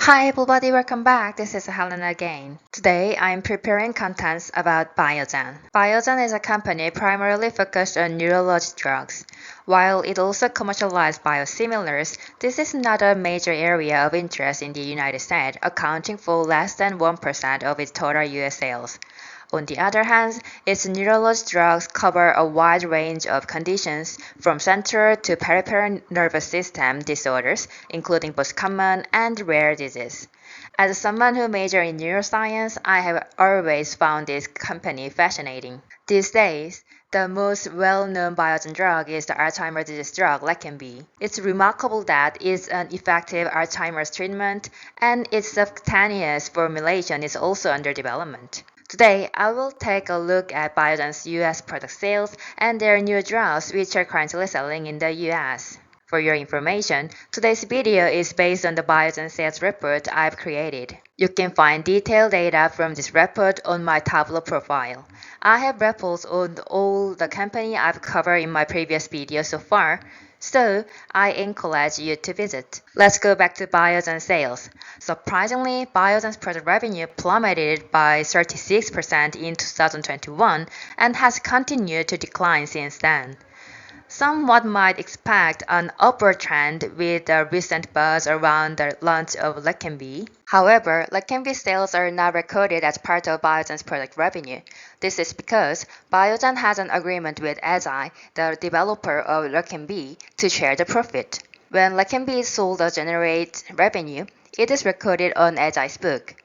Hi everybody, welcome back. This is Helena again. Today I'm preparing contents about Biogen. Biogen is a company primarily focused on neurology drugs. While it also commercializes biosimilars, this is not a major area of interest in the United States, accounting for less than 1% of its total US sales. On the other hand, its neurology drugs cover a wide range of conditions, from central to peripheral nervous system disorders, including both common and rare disease. As someone who majored in neuroscience, I have always found this company fascinating. These days, the most well-known Biogen drug is the Alzheimer's disease drug Leqembi. It's remarkable that it's an effective Alzheimer's treatment, and its subcutaneous formulation is also under development. Today, I will take a look at Biogen's US product sales and their new drugs which are currently selling in the US. For your information, today's video is based on the Biogen sales report I've created. You can find detailed data from this report on my Tableau profile. I have reports on all the company I've covered in my previous video so far, so I encourage you to visit. Let's go back to Biogen sales. Surprisingly, Biogen's product revenue plummeted by 36% in 2021 and has continued to decline since then. Somewhat might expect an upward trend with the recent buzz around the launch of Leqembi. However, Leqembi sales are not recorded as part of Biogen's product revenue. This is because Biogen has an agreement with Eisai, the developer of Leqembi, to share the profit. When Leqembi is sold or generates revenue, it is recorded on Eisai's book.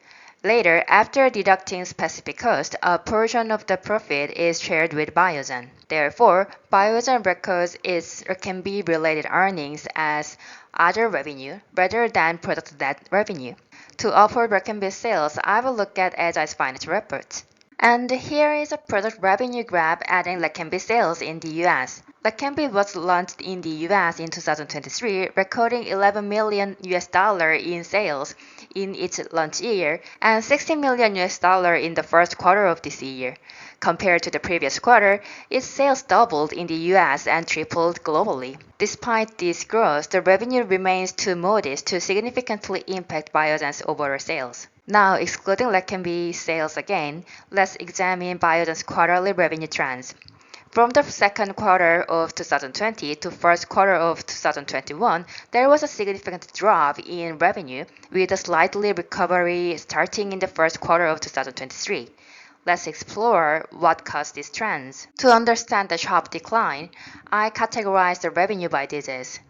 Later, after deducting specific costs, a portion of the profit is shared with Biogen. Therefore, Biogen records its Leqembi-related earnings as other revenue rather than product net revenue. To offer Leqembi sales, I will look at Eisai's financial reports. And here is a product revenue graph adding Leqembi sales in the US. Leqembi was launched in the US in 2023, recording $11 million in sales in its launch year and $60 million in the first quarter of this year. Compared to the previous quarter, its sales doubled in the US and tripled globally. Despite this growth, the revenue remains too modest to significantly impact Biogen's overall sales. Now, excluding Leqembi sales again, let's examine Biogen's quarterly revenue trends. From the second quarter of 2020 to first quarter of 2021, there was a significant drop in revenue, with a slightly recovery starting in the first quarter of 2023. Let's explore what caused these trends. To understand the sharp decline, I categorize the revenue by disease.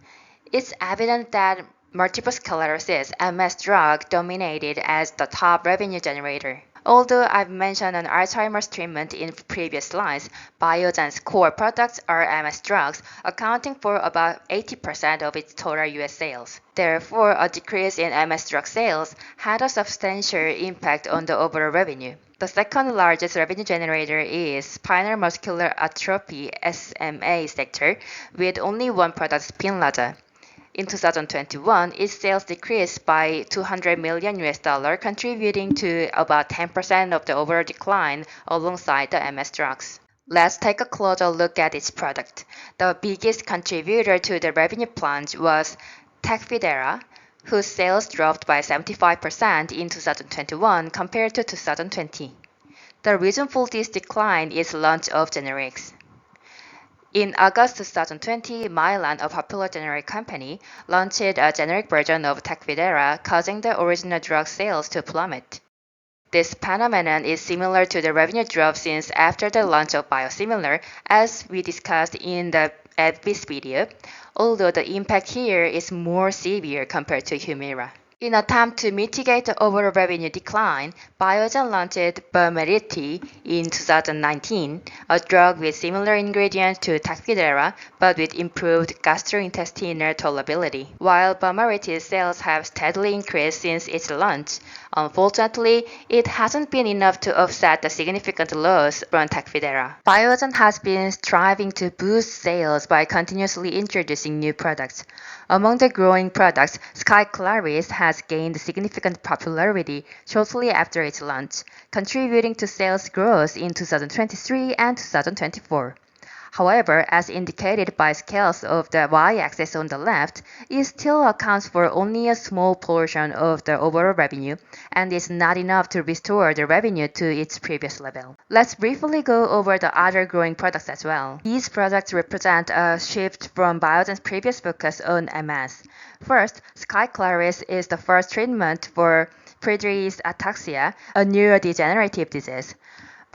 It's evident that multiple sclerosis MS drug dominated as the top revenue generator. Although I've mentioned an Alzheimer's treatment in previous slides, Biogen's core products are MS drugs, accounting for about 80% of its total US sales. Therefore, a decrease in MS drug sales had a substantial impact on the overall revenue. The second largest revenue generator is spinal muscular atrophy SMA sector, with only one product, Spinraza. In 2021, its sales decreased by $200 million, contributing to about 10% of the overall decline alongside the MS drugs. Let's take a closer look at its product. The biggest contributor to the revenue plunge was Tecfidera, whose sales dropped by 75% in 2021 compared to 2020. The reason for this decline is launch of generics. In August 2020, Mylan, a popular generic company, launched a generic version of Tecfidera, causing the original drug sales to plummet. This phenomenon is similar to the revenue drop since after the launch of biosimilar, as we discussed in the this video, although the impact here is more severe compared to Humira. In an attempt to mitigate the overall revenue decline, Biogen launched Vumerity in 2019, a drug with similar ingredients to Tecfidera but with improved gastrointestinal tolerability. While Vumerity's sales have steadily increased since its launch, unfortunately, it hasn't been enough to offset the significant loss from Tecfidera. Biogen has been striving to boost sales by continuously introducing new products. Among the growing products, Skyclarys has gained significant popularity shortly after its launch, contributing to sales growth in 2023 and 2024. However, as indicated by scales of the y-axis on the left, it still accounts for only a small portion of the overall revenue and is not enough to restore the revenue to its previous level. Let's briefly go over the other growing products as well. These products represent a shift from Biogen's previous focus on MS. First, Skyclarys is the first treatment for Friedreich's ataxia, a neurodegenerative disease.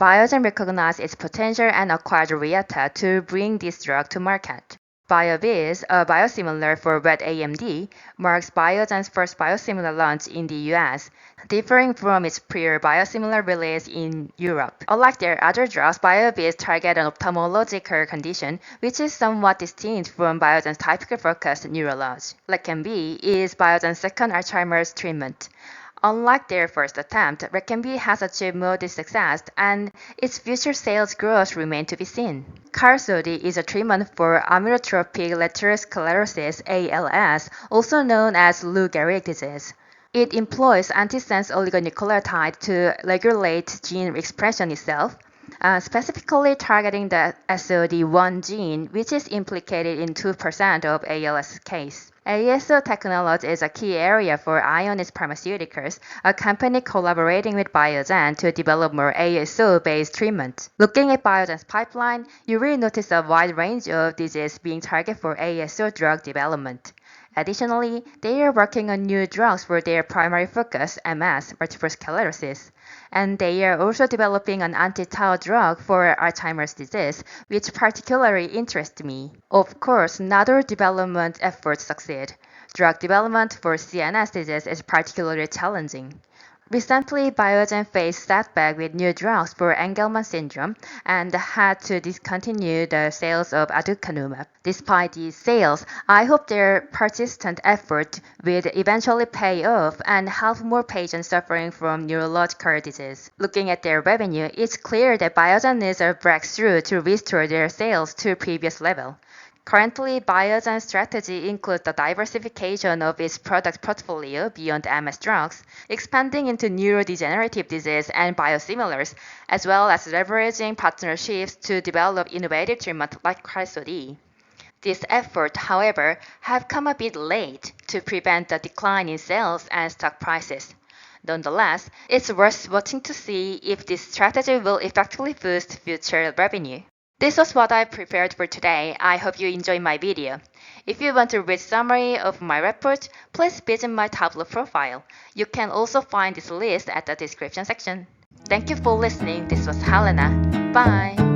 Biogen recognized its potential and acquired Reata to bring this drug to market. Byooviz, a biosimilar for wet AMD, marks Biogen's first biosimilar launch in the US, differing from its prior biosimilar release in Europe. Unlike their other drugs, Byooviz targets an ophthalmological condition, which is somewhat distinct from Biogen's typically focused neurology. Leqembi is Biogen's second Alzheimer's treatment. Unlike their first attempt, Leqembi has achieved modest success, and its future sales growth remains to be seen. Qalsody is a treatment for amyotrophic lateral sclerosis (ALS), also known as Lou Gehrig disease. It employs antisense oligonucleotide to regulate gene expression itself, specifically targeting the SOD1 gene, which is implicated in 2% of ALS cases. ASO technology is a key area for Ionis Pharmaceuticals, a company collaborating with Biogen to develop more ASO-based treatments. Looking at Biogen's pipeline, you will notice a wide range of diseases being targeted for ASO drug development. Additionally, they are working on new drugs for their primary focus, MS, multiple sclerosis. And they are also developing an anti-tau drug for Alzheimer's disease, which particularly interests me. Of course, not all development efforts succeed. Drug development for CNS disease is particularly challenging. Recently, Biogen faced setback with new drugs for Angelman syndrome and had to discontinue the sales of aducanumab. Despite these sales, I hope their persistent effort will eventually pay off and help more patients suffering from neurological disease. Looking at their revenue, it's clear that Biogen needs a breakthrough to restore their sales to previous level. Currently, Biogen's strategy includes the diversification of its product portfolio beyond MS drugs, expanding into neurodegenerative disease and biosimilars, as well as leveraging partnerships to develop innovative treatments like Qalsody. These efforts, however, have come a bit late to prevent the decline in sales and stock prices. Nonetheless, it's worth watching to see if this strategy will effectively boost future revenue. This was what I prepared for today. I hope you enjoyed my video. If you want to read summary of my report, please visit my Tableau profile. You can also find this list at the description section. Thank you for listening. This was Helena. Bye.